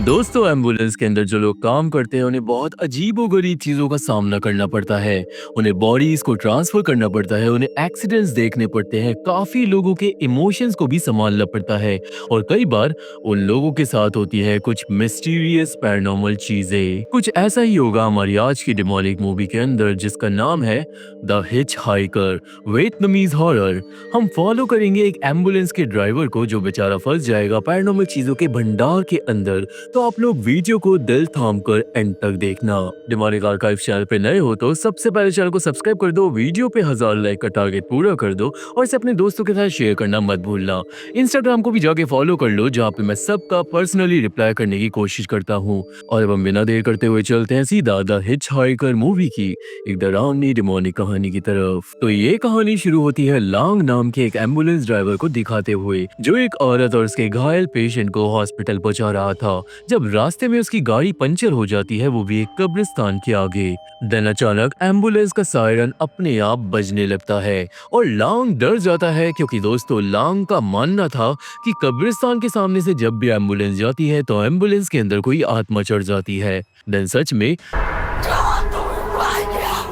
दोस्तों एम्बुलेंस के अंदर जो लोग काम करते हैं उन्हें बहुत अजीबोगरीब चीज़ों का सामना करना पड़ता है। उन्हें बॉडीज को ट्रांसफर करना पड़ता है, उन्हें एक्सीडेंट्स देखने पड़ते हैं, काफ़ी लोगों के इमोशंस को भी संभालना पड़ता है और कई बार उन लोगों के साथ होती है कुछ मिस्टीरियस पैरानॉर्मल चीज़ें। कुछ ऐसा ही होगा हमारी आज की डिमोनिक मूवी के अंदर जिसका नाम है the hitch hiker Vietnamese horror. हम फॉलो करेंगे एक एम्बुलेंस के ड्राइवर को जो बेचारा फंस जाएगा पैरानॉर्मल चीज़ों के भंडार के अंदर। तो आप लोग वीडियो को दिल थाम कर एंड तक देखना। डिमोनिक आर्काइव चैनल पे नए हो तो सबसे पहले चैनल को सब्सक्राइब कर दो, वीडियो पे 1000 लाइक का टारगेट पूरा कर दो और इसे अपने दोस्तों के साथ शेयर करना मत भूलना। इंस्टाग्राम को भी जाके फॉलो कर लो जहाँ पे मैं सबका पर्सनली रिप्लाई करने की कोशिश करता हूँ। और अब हम बिना देर करते हुए चलते हैं सीधा द हिच हाइकर मूवी की एक डरावनी डिमोनिक कहानी की तरफ। तो ये कहानी शुरू होती है लांग नाम के एक एम्बुलेंस ड्राइवर को दिखाते हुए जो एक औरत और उसके घायल पेशेंट को हॉस्पिटल पहुंचा रहा था। जब रास्ते में उसकी गाड़ी पंचर हो जाती है, वो भी एक कब्रिस्तान के आगे। देन अचानक एम्बुलेंस का सायरन अपने आप बजने लगता है और लांग डर जाता है क्योंकि दोस्तों लांग का मानना था कि कब्रिस्तान के सामने से जब भी एम्बुलेंस जाती है तो एम्बुलेंस के अंदर कोई आत्मा चढ़ जाती है। देन सच में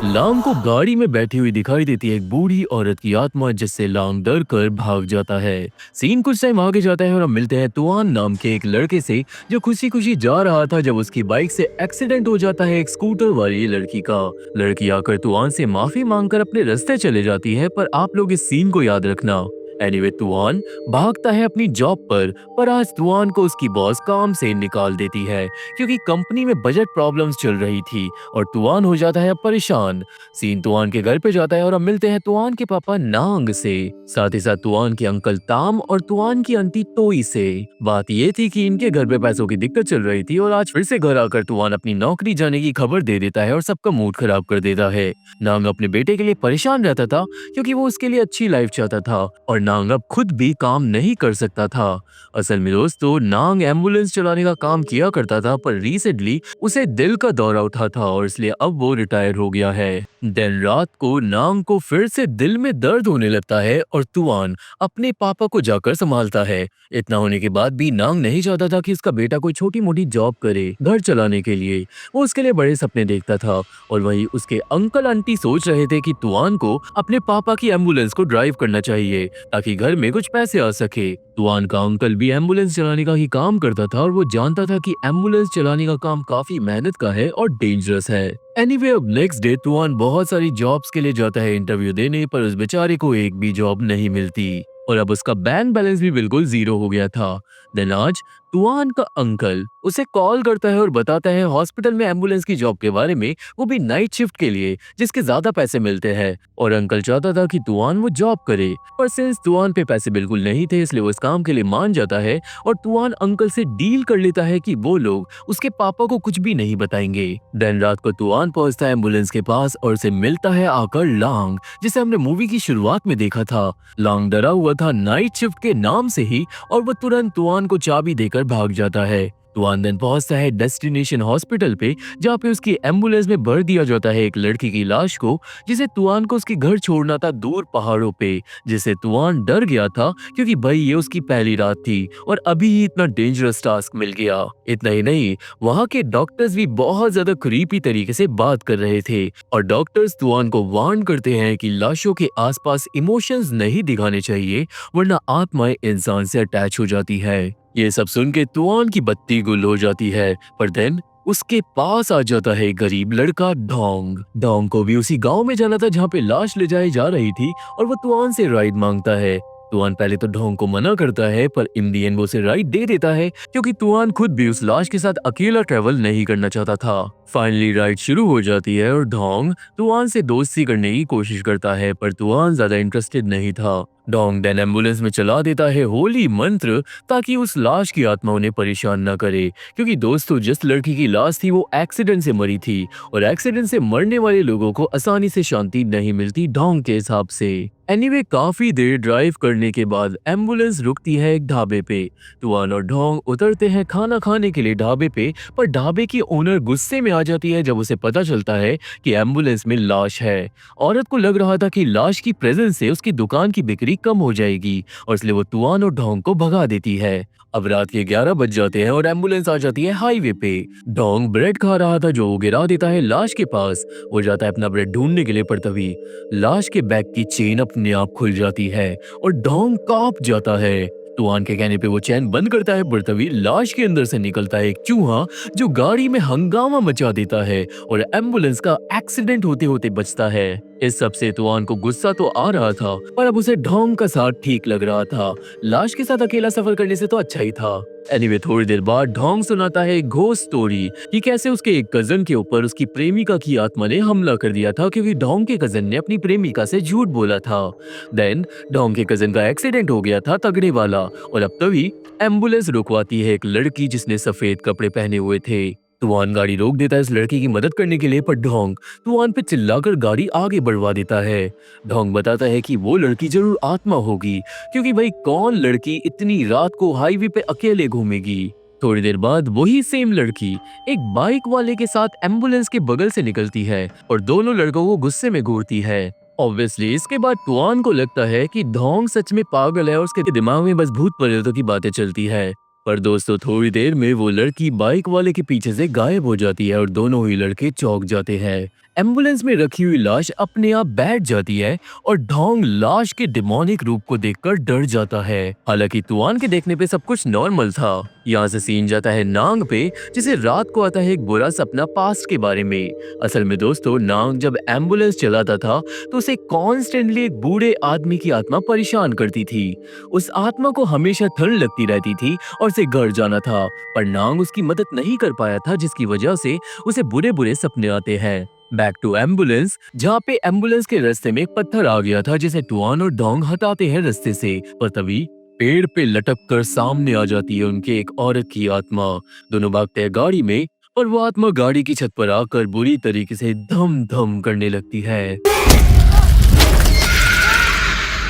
लांग को गाड़ी में बैठी हुई दिखाई देती है एक बूढ़ी औरत की आत्मा जिससे लांग डर कर भाग जाता है। सीन कुछ टाइम आगे जाता है और हम मिलते हैं तुआन नाम के एक लड़के से जो खुशी खुशी जा रहा था जब उसकी बाइक से एक्सीडेंट हो जाता है एक स्कूटर वाली लड़की का। लड़की आकर तुआन से माफी मांगकर अपने रास्ते चले जाती है, पर आप लोग इस सीन को याद रखना। एनीवे तुआन भागता है अपनी जॉब पर आज तुआन को उसकी बॉस काम से निकाल देती है क्योंकि कंपनी में बजट प्रॉब्लम्स चल रही थी और तुआन हो जाता है परेशान। सीन तुआन के घर पे जाता है और हम मिलते हैं तुआन के पापा नांग से, साथ ही साथ तुआन के अंकल ताम और तुआन की आंटी तोई से। बात ये थी कि इनके घर पे पैसों की दिक्कत चल रही थी और आज फिर से घर आकर तुआन अपनी नौकरी जाने की खबर दे देता है और सबका मूड खराब कर देता है। नांग अपने बेटे के लिए परेशान रहता था क्योंकि वो उसके लिए अच्छी लाइफ चाहता था और नांग अब खुद भी काम नहीं कर सकता था। असल में दोस्तों नांग एम्बुलेंस चलाने का काम किया करता था, पर रिसेंटली उसे दिल का दौरा उठा था और इसलिए अब वो रिटायर हो गया है। दिन रात को नांग को फिर से दिल में दर्द होने लगता है और तुआन अपने पापा को जाकर संभालता है। इतना होने के बाद भी नांग नहीं चाहता था कि उसका बेटा कोई छोटी मोटी जॉब करे घर चलाने के लिए। वो उसके लिए बड़े सपने देखता था और वही उसके अंकल आंटी सोच रहे थे कि तुआन को अपने पापा की एम्बुलेंस को ड्राइव करना चाहिए ताकि घर में कुछ पैसे आ सके। तुआन का अंकल भी एम्बुलेंस चलाने का ही काम करता था और वो जानता था कि एम्बुलेंस चलाने का काम काफी मेहनत का है और डेंजरस है। एनीवे अब नेक्स्ट डे तुआन बहुत सारी जॉब्स के लिए जाता है इंटरव्यू देने, पर उस बेचारे को एक भी जॉब नहीं मिलती और अब उसका बैंक बैलेंस भी बिल्कुल जीरो हो गया था। देन आज तुआन का अंकल उसे कॉल करता है और बताता है हॉस्पिटल में एम्बुलेंस की जॉब के बारे में, वो भी नाइट शिफ्ट के लिए जिसके ज्यादा पैसे मिलते हैं। और अंकल चाहता था कि तुआन वो जॉब करे, पर सिंस तुआन पे पैसे बिल्कुल नहीं थे इसलिए वो इस काम के लिए मान जाता है और तुआन अंकल से डील कर लेता है कि वो लोग उसके पापा को कुछ भी नहीं बताएंगे। दिन रात को तुआन पहुंचता है एम्बुलेंस के पास और उसे मिलता है आकर लांग, जिसे हमने मूवी की शुरुआत में देखा था। लांग डरा हुआ था नाइट शिफ्ट के नाम से ही और वो तुरंत तुआन को चाबी देकर भाग जाता है। तुआन दिन पहुंचता है डेस्टिनेशन हॉस्पिटल पे जहाँ पे उसकी एम्बुलेंस में भर दिया जाता है एक लड़की की लाश को जिसे तुआन को उसके घर छोड़ना था दूर पहाड़ों पे, जिसे तुआन डर गया था क्योंकि भाई ये उसकी पहली रात थी और अभी ही इतना डेंजरस टास्क मिल गया। इतना ही नहीं, वहाँ के डॉक्टर्स भी बहुत ज्यादा क्रीपी तरीके से बात कर रहे थे और डॉक्टर्स तुआन को वार्न करते हैं कि लाशों के आसपास इमोशंस नहीं दिखाने चाहिए वरना आत्माएं इंसान से अटैच हो जाती है। ये सब सुन के तुआन की बत्ती गुल हो जाती है, पर देन उसके पास आ जाता है एक गरीब लड़का ढोंग। ढोंग को भी उसी गांव में जाना था जहाँ पे लाश ले जाई जा रही थी और वो तुआन से राइड मांगता है। तुआन पहले तो ढोंग को मना करता है, पर इन दी एंड वो उसे राइड दे देता है क्योंकि तुआन खुद भी उस लाश के साथ अकेला ट्रेवल नहीं करना चाहता था। फाइनली राइड शुरू हो जाती है और ढोंग तुआन से दोस्ती करने की कोशिश करता है, पर तुआन ज्यादा इंटरेस्टेड नहीं था। ढोंग देन एम्बुलेंस में चला देता है होली मंत्र ताकि उस लाश की आत्मा उन्हें परेशान न करे, क्योंकि दोस्तों जिस लड़की की लाश थी वो एक्सीडेंट से मरी थी और एक्सीडेंट से मरने वाले लोगों को आसानी से शांति नहीं मिलती ढोंग के हिसाब से। एनीवे काफी देर ड्राइव करने के बाद एम्बुलेंस रुकती है एक ढाबे पे। तुआन और ढोंग उतरते हैं खाना खाने के लिए ढाबे पे, पर ढाबे की ओनर गुस्से में आ जाती है जब उसे पता चलता है कि एम्बुलेंस में लाश है। औरत को लग रहा था कि लाश की प्रेजेंस से उसकी दुकान की बिक्री बिजली कम हो जाएगी और इसलिए वो तुआन और ढोंग को भगा देती है। अब रात के 11 बज जाते हैं और एम्बुलेंस आ जाती है हाईवे पे। ढोंग ब्रेड खा रहा था जो वो गिरा देता है लाश के पास। वो जाता है अपना ब्रेड ढूंढने के लिए, पर तभी लाश के बैग की चेन अपने आप खुल जाती है और ढोंग कांप जाता है। तुआन के कहने पे वो चैन बंद करता है, पर तभी लाश के अंदर से निकलता है एक चूहा जो गाड़ी में हंगामा मचा देता है और एम्बुलेंस का एक्सीडेंट होते होते बचता है। इस सब से तुआन को गुस्सा तो आ रहा था, पर अब उसे ढोंग का साथ ठीक लग रहा था। लाश के साथ अकेला सफर करने से तो अच्छा ही था। एनीवे, थोड़ी देर बाद ढोंग सुनाता है एक घोस्ट स्टोरी कि कैसे उसके एक कजन के ऊपर उसकी प्रेमिका की आत्मा ने हमला कर दिया था क्योंकि ढोंग के कजन ने अपनी प्रेमिका से झूठ बोला था। देन ढोंग के कजन का एक्सीडेंट हो गया था तगड़े वाला, और अब तभी एम्बुलेंस रुकवाती है एक लड़की जिसने सफेद कपड़े पहने हुए थे। तुआन गाड़ी रोक देता है इस लड़की की मदद करने के लिए, पर ढोंग तुआन पे चिल्लाकर गाड़ी आगे बढ़वा देता है। ढोंग बताता है कि वो लड़की जरूर आत्मा होगी, क्योंकि भाई कौन लड़की इतनी रात को हाईवे पे अकेले घूमेगी। थोड़ी देर बाद वही सेम लड़की एक बाइक वाले के साथ एम्बुलेंस के बगल से निकलती है और दोनों लड़कों को गुस्से में घूरती है। ऑब्वियसली इसके बाद तुआन को लगता है कि ढोंग सच में पागल है और उसके दिमाग में बस भूत प्रेतों की बातें चलती है। पर दोस्तों, थोड़ी देर में वो लड़की बाइक वाले के पीछे से गायब हो जाती है और दोनों ही लड़के चौंक जाते हैं। एम्बुलेंस में रखी हुई लाश अपने आप बैठ जाती है और ढोंग लाश के डिमोनिक रूप को देखकर डर जाता है। हालांकि तुआन के देखने पे सब कुछ नॉर्मल था। यहाँ से सीन जाता है नांग पे, जिसे रात को आता है एक बुरा सपना पास्ट के बारे में। असल में दोस्तों, नांग जब एम्बुलेंस चलाता था तो उसे कॉन्स्टेंटली एक बूढ़े आदमी की आत्मा परेशान करती थी। उस आत्मा को हमेशा ठंड लगती रहती थी और उसे घर जाना था, पर नांग उसकी मदद नहीं कर पाया था, जिसकी वजह से उसे बुरे बुरे सपने आते हैं। बैक टू एम्बुलेंस, जहाँ पे एम्बुलेंस के रास्ते में एक पत्थर आ गया था जिसे तुआन और ढोंग हटाते हैं रास्ते से, पर तभी पेड़ पे लटक कर सामने आ जाती है उनके एक औरत की आत्मा। दोनों भागते हैं गाड़ी में और वो आत्मा गाड़ी की छत पर आकर बुरी तरीके से धम धम करने लगती है।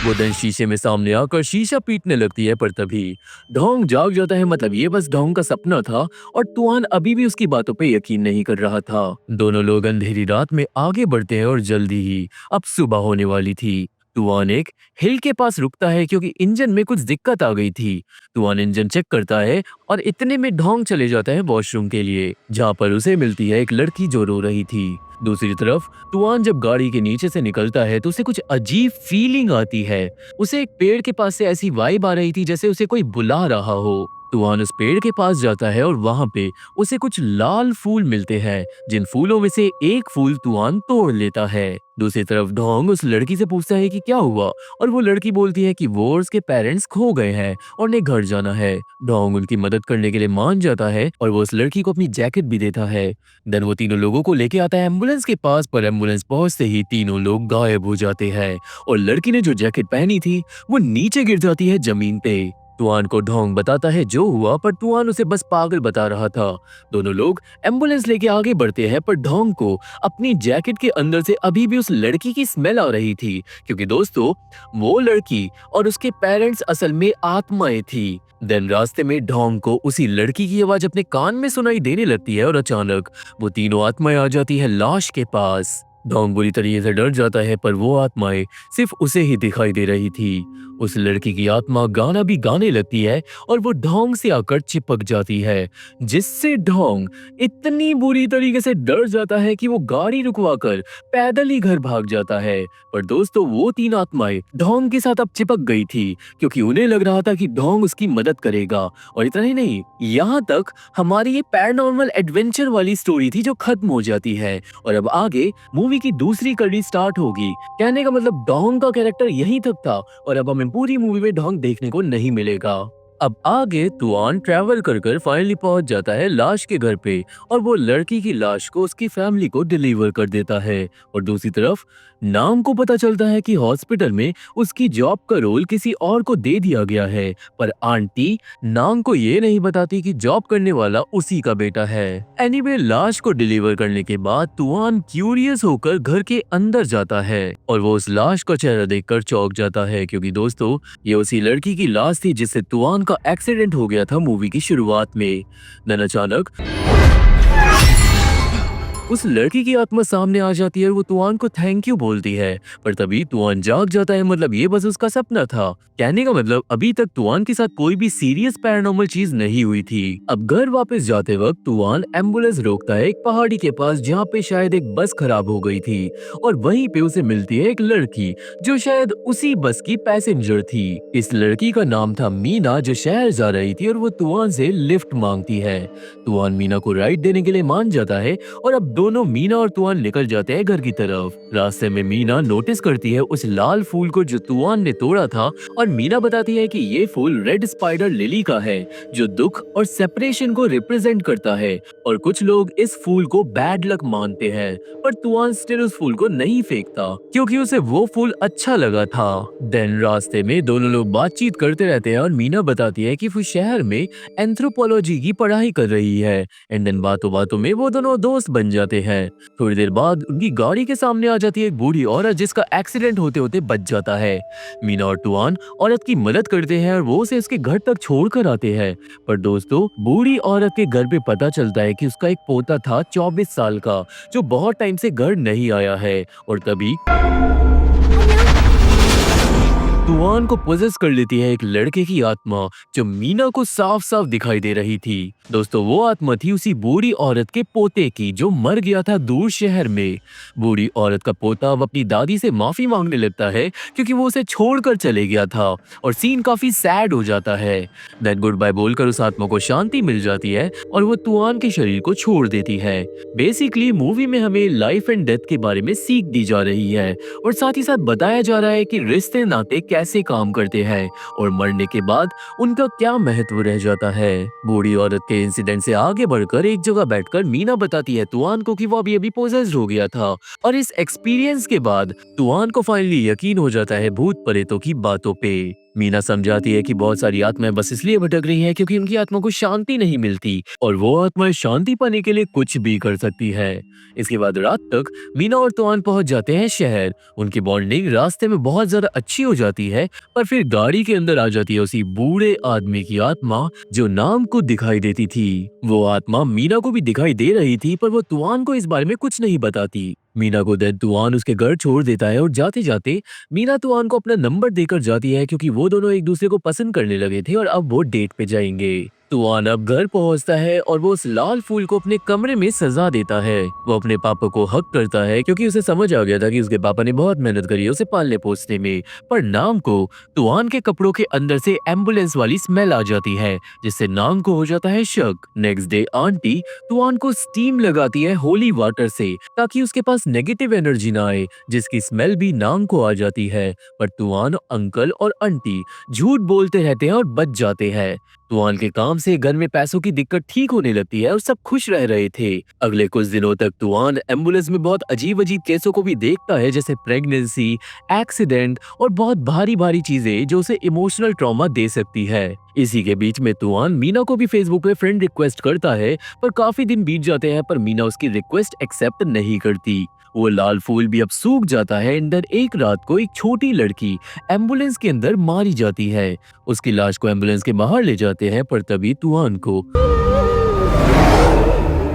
वो देन शीशे में सामने आकर शीशा पीटने लगती है, पर तभी ढोंग जाग जाता है। मतलब ये बस ढोंग का सपना था और तुआन अभी भी उसकी बातों पे यकीन नहीं कर रहा था। दोनों लोग अंधेरी रात में आगे बढ़ते हैं और जल्दी ही अब सुबह होने वाली थी। तुआन एक हिल के पास रुकता है क्योंकि इंजन में कुछ दिक्कत आ गई थी। तुआन इंजन चेक करता है और इतने में ढोंग चले जाता है वॉशरूम के लिए, जहाँ पर उसे मिलती है एक लड़की जो रो रही थी। दूसरी तरफ तुआन जब गाड़ी के नीचे से निकलता है तो उसे कुछ अजीब फीलिंग आती है। उसे एक पेड़ के पास से ऐसी वाइब आ रही थी जैसे उसे कोई बुला रहा हो। तुआन उस पेड़ के पास जाता है और वहां पे उसे कुछ लाल फूल मिलते हैं, जिन फूलों में से एक फूल तुआन तोड़ लेता है। दूसरी तरफ ढोंग उस लड़की से पूछता है कि क्या हुआ, और वो लड़की बोलती है कि वो और उसके पेरेंट्स खो गए हैं और उन्हें घर जाना है। ढोंग उनकी मदद करने के लिए मान जाता है और वो उस लड़की को अपनी जैकेट भी देता है। देन वो तीनों लोगों को लेके आता है एम्बुलेंस के पास, पर एम्बुलेंस पहुंचते ही तीनों लोग गायब हो जाते हैं और लड़की ने जो जैकेट पहनी थी वो नीचे गिर जाती है जमीन पे। तुआन को ढोंग बताता है जो हुआ, पर तुआन उसे बस पागल बता रहा था। दोनों लोग एम्बुलेंस लेके आगे बढ़ते हैं, पर ढोंग को अपनी जैकेट के अंदर से अभी भी उस लड़की की स्मेल आ रही थी, क्योंकि दोस्तों वो लड़की और उसके पेरेंट्स असल में आत्माएं थी। देन रास्ते में ढोंग को उसी लड़की की आवाज अपने कान में सुनाई देने लगती है और अचानक वो तीनों आत्माएं आ जाती है लाश के पास। ढोंग बुरी तरीके से डर जाता है, पर वो आत्माएं सिर्फ उसे ही दिखाई दे रही थी। उस लड़की की आत्मा गाना भी गाने लगती है और वो ढोंग से आकर चिपक जाती है, जिससे ढोंग इतनी बुरी तरीके से डर जाता है कि वो गाड़ी रुकवाकर पैदल ही घर भाग जाता है। पर दोस्तों वो तीन आत्माएं ढोंग के साथ अब चिपक गई थी, क्योंकि उन्हें लग रहा था कि ढोंग उसकी मदद करेगा। और इतना ही नहीं, यहाँ तक हमारी ये पैरानॉर्मल एडवेंचर वाली स्टोरी थी जो खत्म हो जाती है और अब आगे मूवी की दूसरी कड़ी स्टार्ट होगी। कहने का मतलब ढोंग का कैरेक्टर यहीं तक था और अब हमें पूरी मूवी में ढोंग देखने को नहीं मिलेगा। अब आगे तुआन ट्रैवल कर कर फाइनली पहुंच जाता है लाश के घर पे और वो लड़की की लाश को उसकी फैमिली को डिलीवर कर देता है। और दूसरी तरफ नाम को पता चलता है कि हॉस्पिटल में उसकी जॉब का रोल किसी और को दे दिया गया है, पर आंटी नाम को ये नहीं बताती कि जॉब करने वाला उसी का बेटा है। एनीवे, लाश को डिलीवर करने के बाद तुआन क्यूरियस होकर घर के अंदर जाता है और वो उस लाश का चेहरा देखकर चौंक जाता है, क्योंकि दोस्तों ये उसी लड़की की लाश थी जिससे तुआन का एक्सीडेंट हो गया था मूवी की शुरुआत में। देन अचानक उस लड़की की आत्मा सामने आ जाती है और वो तुआन को थैंक यू बोलती है। पर तभी तुआन जाग जाता है, मतलब ये बस उसका सपना था। कहने का मतलब अभी तक तुआन के साथ कोई भी सीरियस पैरानॉर्मल चीज नहीं हुई थी। अब घर वापस जाते वक्त तुआन एम्बुलेंस रोकता है एक पहाड़ी के पास जहाँ पे शायद एक बस खराब हो गई थी, और वहीं पे उसे मिलती है एक लड़की जो शायद उसी बस की पैसेंजर थी। इस लड़की का नाम था मीना, जो शहर जा रही थी और वो तुआन से लिफ्ट मांगती है। तुआन मीना को राइड देने के लिए मान जाता है और अब दोनों मीना और तुआन निकल जाते हैं घर की तरफ। रास्ते में मीना नोटिस करती है उस लाल फूल को जो तुआन ने तोड़ा था, और मीना बताती है कि ये फूल रेड स्पाइडर लिली का है जो दुख और सेपरेशन को रिप्रेजेंट करता है, और कुछ लोग इस फूल को बैड लक मानते हैं। पर तुआन स्टिल उस फूल को नहीं फेंकता क्योंकि उसे वो फूल अच्छा लगा था। देन रास्ते में दोनों लोग बातचीत करते रहते हैं और मीना बताती है कि वो शहर में एंथ्रोपोलॉजी की पढ़ाई कर रही है। एंड देन बातों बातों में वो दोनों दोस्त बन जाते हैं। थोड़ी देर बाद उनकी गाड़ी के सामने आ जाती है एक बूढ़ी औरत जिसका एक्सीडेंट होते होते बच जाता है। मीना और तुआन औरत की मदद करते हैं और वो उसे उसके घर तक छोड़कर आते हैं। पर दोस्तों, बूढ़ी औरत के घर पे पता चलता है कि उसका एक पोता था 24 साल का जो बहुत टाइम से घर नहीं आया है, और तभी तुआन को पोजेस कर लेती है एक लड़के की आत्मा जो मीना को साफ साफ दिखाई दे रही थी। दोस्तों, वो आत्मा थी उसी बूढ़ी औरत के पोते की जो मर गया था दूर शहर में। बूढ़ी औरत का पोता अब अपनी दादी से माफी मांगने लगता है क्योंकि वो उसे छोड़कर चले गया था, और सीन काफी सैड हो जाता है। देन गुड बाय बोलकर उस आत्मा को शांति मिल जाती है और वो तुआन के शरीर को छोड़ देती है। बेसिकली मूवी में हमें लाइफ एंड डेथ के बारे में सीख दी जा रही है, और साथ ही साथ बताया जा रहा है कि रिश्ते नाते कैसे काम करते हैं और मरने के बाद उनका क्या महत्व रह जाता है। बूढ़ी औरत के इंसिडेंट से आगे बढ़कर एक जगह बैठकर मीना बताती है तुआन को कि वो अभी पोजेस्ड हो गया था, और इस एक्सपीरियंस के बाद तुआन को फाइनली यकीन हो जाता है भूत प्रेतों की बातों पे। मीना समझाती है कि बहुत सारी आत्माएं बस इसलिए भटक रही हैं क्योंकि उनकी आत्मा को शांति नहीं मिलती, और वो आत्माएं शांति पाने के लिए कुछ भी कर सकती है। इसके बाद रात तक मीना और तुआन पहुंच जाते हैं शहर। उनकी बॉन्डिंग रास्ते में बहुत ज्यादा अच्छी हो जाती है, पर फिर गाड़ी के अंदर आ जाती है उसी बूढ़े आदमी की आत्मा जो नाम को दिखाई देती थी। वो आत्मा मीना को भी दिखाई दे रही थी, पर वो तुआन को इस बारे में कुछ नहीं बताती। मीना को देन तुआन उसके घर छोड़ देता है, और जाते जाते मीना तुआन को अपना नंबर देकर जाती है क्योंकि वो दोनों एक दूसरे को पसंद करने लगे थे और अब वो डेट पे जाएंगे। तुआन अब घर पहुंचता है और वो उस लाल फूल को अपने कमरे में सजा देता है। वो अपने पापा को हक करता है क्योंकि उसे समझ आ गया था कि उसके पापा ने बहुत मेहनत करी है उसे पालने पोसने में। पर नाम को तुआन के कपड़ों के अंदर से एम्बुलेंस वाली स्मेल आ जाती है, जिससे नाम को हो जाता है शक। नेक्स्ट डे आंटी तुआन को स्टीम लगाती है होली वाटर से ताकि उसके पास नेगेटिव एनर्जी ना आए, जिसकी स्मेल भी नाम को आ जाती है। पर तुआन, अंकल और आंटी झूठ बोलते रहते हैं और बच जाते हैं। तुआन के काम से घर में पैसों की दिक्कत ठीक होने लगती है और सब खुश रह रहे थे। अगले कुछ दिनों तक तुआन एम्बुलेंस में बहुत अजीब अजीब केसों को भी देखता है, जैसे प्रेगनेंसी, एक्सीडेंट और बहुत भारी भारी चीजें जो उसे इमोशनल ट्रॉमा दे सकती है। इसी के बीच में तुआन मीना को भी फेसबुक पे फ्रेंड रिक्वेस्ट करता है, पर काफी दिन बीत जाते हैं पर मीना उसकी रिक्वेस्ट एक्सेप्ट नहीं करती। वो लाल फूल भी अब सूख जाता है। अंदर एक रात को एक छोटी लड़की एम्बुलेंस के अंदर मारी जाती है। उसकी लाश को एम्बुलेंस के बाहर ले जाते हैं, पर तभी तुआन को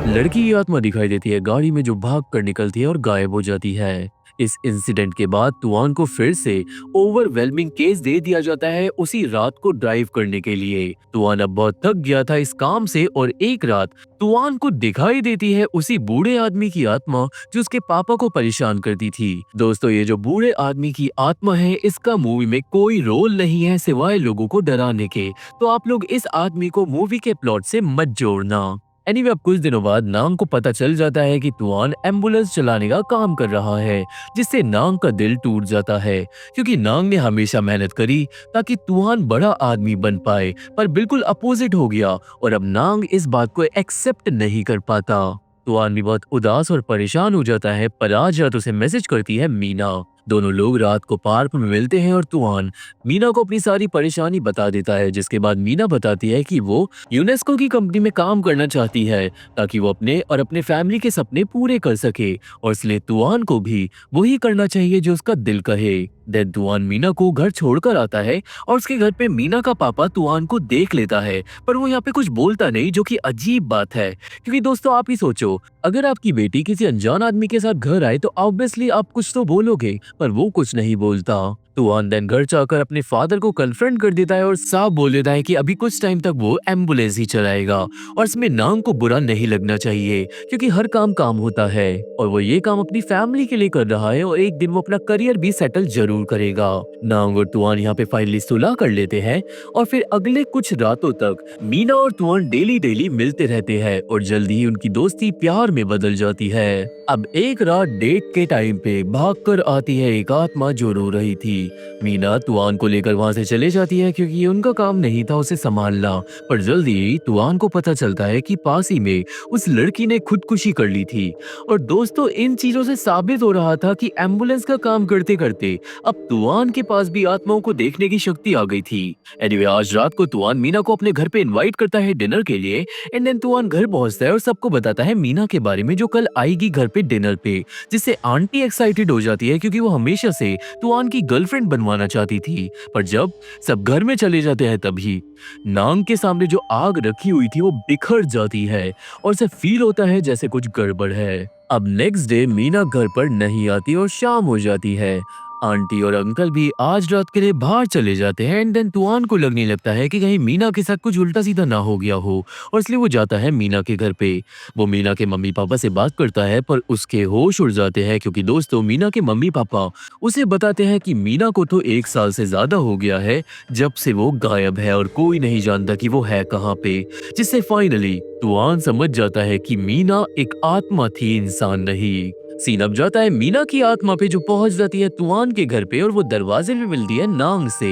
लड़की की आत्मा दिखाई देती है गाड़ी में जो भाग कर निकलती है और गायब हो जाती है। इस इंसिडेंट के बाद तुआन को फिर से ओवरवेलमिंग केस दे दिया जाता है उसी रात को ड्राइव करने के लिए। तुआन अब बहुत थक गया था इस काम से, और एक रात तुआन को दिखाई देती है उसी बूढ़े आदमी की आत्मा जो उसके पापा को परेशान करती थी। दोस्तों, ये जो बूढ़े आदमी की आत्मा है इसका मूवी में कोई रोल नहीं है सिवाय लोगों को डराने के, तो आप लोग इस आदमी को मूवी के प्लॉट से मत जोड़ना। एनीवे, अब कुछ दिनों बाद नांग को पता चल जाता है कि तुआन एम्बुलेंस चलाने का काम कर रहा है, जिससे नांग का दिल टूट जाता है क्योंकि नांग ने हमेशा मेहनत करी ताकि तुआन बड़ा आदमी बन पाए, पर बिल्कुल अपोजिट हो गया और अब नांग इस बात को एक्सेप्ट नहीं कर पाता। तुआन भी बहुत उदास और परेशान हो जाता है, पर आज रात उसे मैसेज करती है मीना। दोनों लोग रात को पार्क में मिलते हैं और तुआन मीना को अपनी सारी परेशानी बता देता है, जिसके बाद मीना बताती है कि वो यूनेस्को की कंपनी में काम करना चाहती है ताकि वो अपने और अपने फैमिली के सपने पूरे कर सके, और इसलिए तुआन को भी वही करना चाहिए जो उसका दिल कहे। देन तुआन मीना को घर छोड़कर आता है और उसके घर पे मीना का पापा तुआन को देख लेता है, पर वो यहाँ पे कुछ बोलता नहीं, जो कि अजीब बात है। क्योंकि दोस्तों आप ही सोचो, अगर आपकी बेटी किसी अनजान आदमी के साथ घर आए तो ऑब्वियसली आप कुछ तो बोलोगे, पर वो कुछ नहीं बोलता। तुआन देन घर जाकर अपने फादर को कन्फ्रंट कर देता है और साफ बोल देता है कि अभी कुछ टाइम तक वो एम्बुलेंस ही चलाएगा और इसमें नांग को बुरा नहीं लगना चाहिए, क्योंकि हर काम काम होता है और वो ये काम अपनी फैमिली के लिए कर रहा है और एक दिन वो अपना करियर भी सेटल जरूर करेगा। नांग और तुआन यहाँ पे फाइनली सुलह कर लेते हैं और फिर अगले कुछ रातों तक मीना और तुआन डेली डेली मिलते रहते हैं और जल्दी ही उनकी दोस्ती प्यार में बदल जाती है। अब एक रात डेट के टाइम पे भागकर आती है एक आत्मा जो रो रही थी। मीना तुआन को लेकर वहां से चले जाती है, क्योंकि ये उनका काम नहीं था उसे संभालना। पर जल्दी ही तुआन को पता चलता है कि पास ही में उस लड़की ने खुदकुशी कर ली थी। और दोस्तों इन चीजों से साबित हो रहा था कि एम्बुलेंस का काम करते करते अब तुआन के पास भी आत्माओं को देखने की शक्ति आ गई थी। एनीवे आज रात को तुआन मीना को अपने घर पे इनवाइट करता है डिनर के लिए। एंड देन तुआन घर पहुंचता है और सबको बताता है मीना के बारे में, जो कल आएगी घर पे डिनर पे, जिससे आंटी एक्साइटेड हो जाती है, क्योंकि वो हमेशा से तुआन की गर्लफ्रेंड बनवाना चाहती थी। पर जब सब घर में चले जाते हैं तभी नांग के सामने जो आग रखी हुई थी वो बिखर जाती है और उसे फील होता है जैसे कुछ गड़बड़ है। अब नेक्स्ट डे मीना घर पर नहीं आती और शाम हो जाती है। आंटी और अंकल भी आज रात के लिए बाहर चले जाते हैं। एंड देन तुआन को लगने लगता है कि कहीं मीना के साथ कुछ उल्टा सीधा ना हो गया हो, और इसलिए वो जाता है मीना के घर पे। वो मीना के मम्मी पापा से बात करता है, पर उसके होश उड़ जाते हैं, क्योंकि दोस्तों मीना के मम्मी पापा उसे बताते हैं कि मीना को तो 1 साल से ज्यादा हो गया है जब से वो गायब है और कोई नहीं जानता कि वो है कहाँ पे। जिससे फाइनली तुआन समझ जाता है कि मीना एक आत्मा थी, इंसान नहीं। सीन अब जाता है मीना की आत्मा पे, जो पहुंच जाती है तुआन के घर पे और वो दरवाजे में मिलती है नांग से।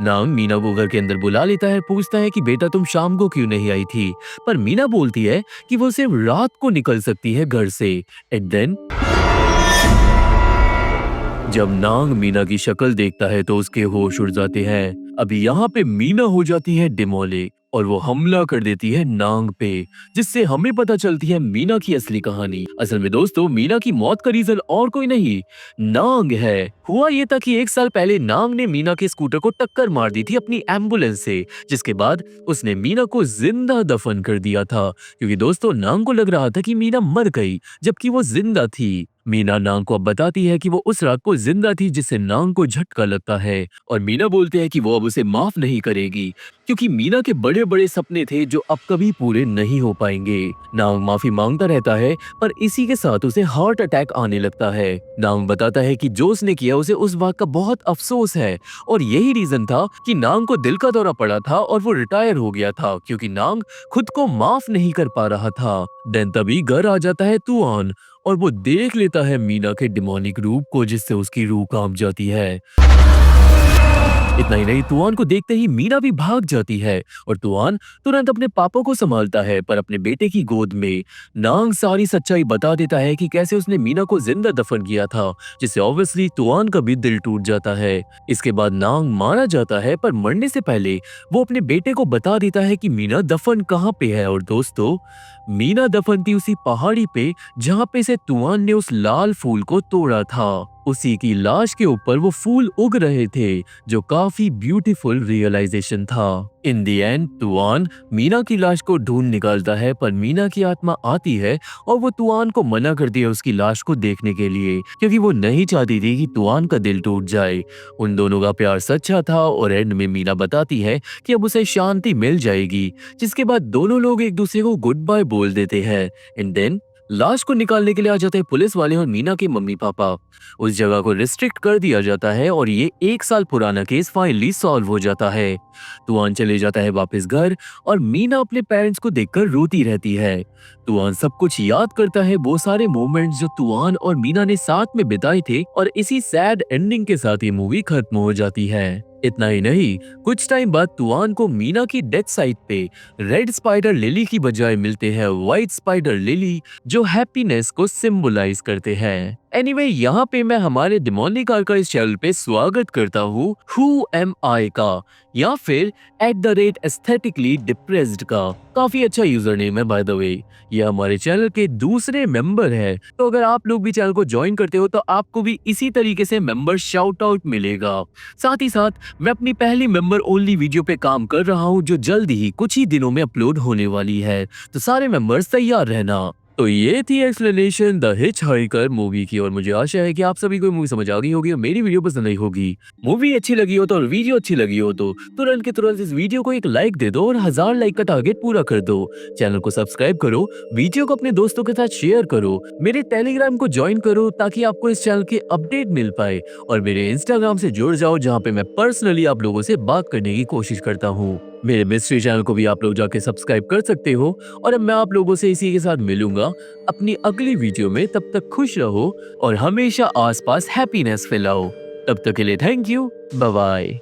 नांग मीना को घर के अंदर बुला लेता है, पूछता है कि बेटा तुम शाम को क्यों नहीं आई थी। पर मीना बोलती है कि वो सिर्फ रात को निकल सकती है घर से। एंड देन जब नांग मीना की शक्ल देखता है तो उसके होश उड़ जाते हैं। अभी यहाँ पे मीना हो जाती है डिमोले और वो हमला कर देती है नांग पे, जिससे हमें पता चलती है मीना की असली कहानी। असल में दोस्तों मीना की मौत का रीजन और कोई नहीं, नांग है। हुआ ये था कि 1 साल पहले नांग ने मीना के स्कूटर को टक्कर मार दी थी अपनी एम्बुलेंस से, जिसके बाद उसने मीना को जिंदा दफन कर दिया था, क्योंकि दोस्तों नांग को लग रहा था कि मीना मर गई जबकि वो जिंदा थी। मीना नांग को अब बताती है कि वो उस रात को जिंदा थी, जिससे नांग को झटका लगता है और मीना बोलते हैं कि वो अब उसे माफ नहीं करेगी, क्योंकि मीना के बड़े बड़े सपने थे जो अब कभी पूरे नहीं हो पाएंगे। नांग माफी मांगता रहता है, पर इसी के साथ उसे हार्ट अटैक आने लगता है। नांग बताता है कि जो उसने किया उसे उस बात का बहुत अफसोस है और यही रीजन था कि नांग को दिल का दौरा पड़ा था और वो रिटायर हो गया था, क्योंकि नांग खुद को माफ नहीं कर पा रहा था। देन तभी घर आ जाता है तुआन और वो देख लेता है मीना के डिमोनिक रूप को, जिससे उसकी रूह कांप जाती है। इतना ही नहीं, तुआन को देखते ही मीना भी भाग जाती है और तुआन तुरंत अपने पापा को संभालता है, पर अपने बेटे की गोद में नांग सारी सच्चाई बता देता है कि कैसे उसने मीना को जिंदा दफन किया था, जिससे ऑब्वियसली तुआन का भी दिल टूट जाता है। इसके बाद नांग मारा जाता है, पर मरने से पहले वो अपने बेटे को बता देता है कि मीना दफन कहाँ पे है। और दोस्तों मीना दफन थी उसी पहाड़ी पे जहाँ पे से तुआन ने उस लाल फूल को तोड़ा था। उसी की लाश के ऊपर वो फूल उग रहे थे, जो काफी ब्यूटीफुल रियलाइजेशन था। इन दी एंड तुआन मीना की लाश को ढूंढ निकालता है, पर मीना की आत्मा आती है और वो तुआन को मना करती है उसकी लाश को देखने के लिए, क्योंकि वो नहीं चाहती थी कि तुआन का दिल टूट जाए। उन दोनों का प्यार सच्चा था और एंड में मीना बताती है कि अब उसे शांति मिल जाएगी, जिसके बाद दोनों लोग एक दूसरे को गुड बाय बोल देते हैं। एंड देन लाश को निकालने के लिए आ जाते हैं पुलिस वाले और मीना के मम्मी पापा। उस जगह को रिस्ट्रिक्ट कर दिया जाता है और ये 1 साल पुराना केस फाइनली सॉल्व हो जाता है। तुआन चले जाता है वापस घर और मीना अपने पेरेंट्स को देखकर रोती रहती है। तुआन सब कुछ याद करता है, वो सारे मोमेंट्स जो तुआन और मीना ने साथ में बिताए थे, और इसी सैड एंडिंग के साथ ये मूवी खत्म हो जाती है। इतना ही नहीं, कुछ टाइम बाद तुआन को मीना की डेथ साइट पे रेड स्पाइडर लिली की बजाय मिलते हैं व्हाइट स्पाइडर लिली, जो हैप्पीनेस को सिंबलाइज करते हैं। एनीवे यहाँ पे मैं हमारे डिमोनिक आर का इस चैनल पे स्वागत करता हूँ हु एम आई का, या फिर @aesthetically depressed का। काफी अच्छा यूजर नेम है बाय द वे। ये हमारे चैनल के दूसरे मेंबर है, तो अगर आप लोग भी चैनल को ज्वाइन करते हो तो आपको भी इसी तरीके से मेंबर शाउट आउट मिलेगा। साथ ही साथ मैं अपनी पहली मेंबर ओनली वीडियो पे काम कर रहा हूँ जो जल्द ही कुछ ही दिनों में अपलोड होने वाली है, तो सारे मेंबर्स तैयार रहना। तो ये थी एक्सप्लेनेशन द हिचहाइकर मूवी की, और मुझे आशा है कि आप सभी को मूवी समझ आ गई होगी और मेरी वीडियो पसंद आई होगी। मूवी अच्छी लगी हो तो और वीडियो अच्छी लगी हो तो तुरंत के तुरंत इस वीडियो को एक लाइक दे दो और 1000 लाइक का टारगेट पूरा कर दो। चैनल को सब्सक्राइब करो, वीडियो को अपने दोस्तों के साथ शेयर करो, मेरे टेलीग्राम को ज्वाइन करो ताकि आपको इस चैनल के अपडेट मिल पाए, और मेरे इंस्टाग्राम से जुड़ जाओ जहाँ पे मैं पर्सनली आप लोगों से बात करने की कोशिश करता हूँ। मेरे मिस्ट्री चैनल को भी आप लोग जाके सब्सक्राइब कर सकते हो, और अब मैं आप लोगों से इसी के साथ मिलूंगा अपनी अगली वीडियो में। तब तक खुश रहो और हमेशा आसपास हैप्पीनेस फैलाओ। तब तक के लिए थैंक यू, बाय बाय।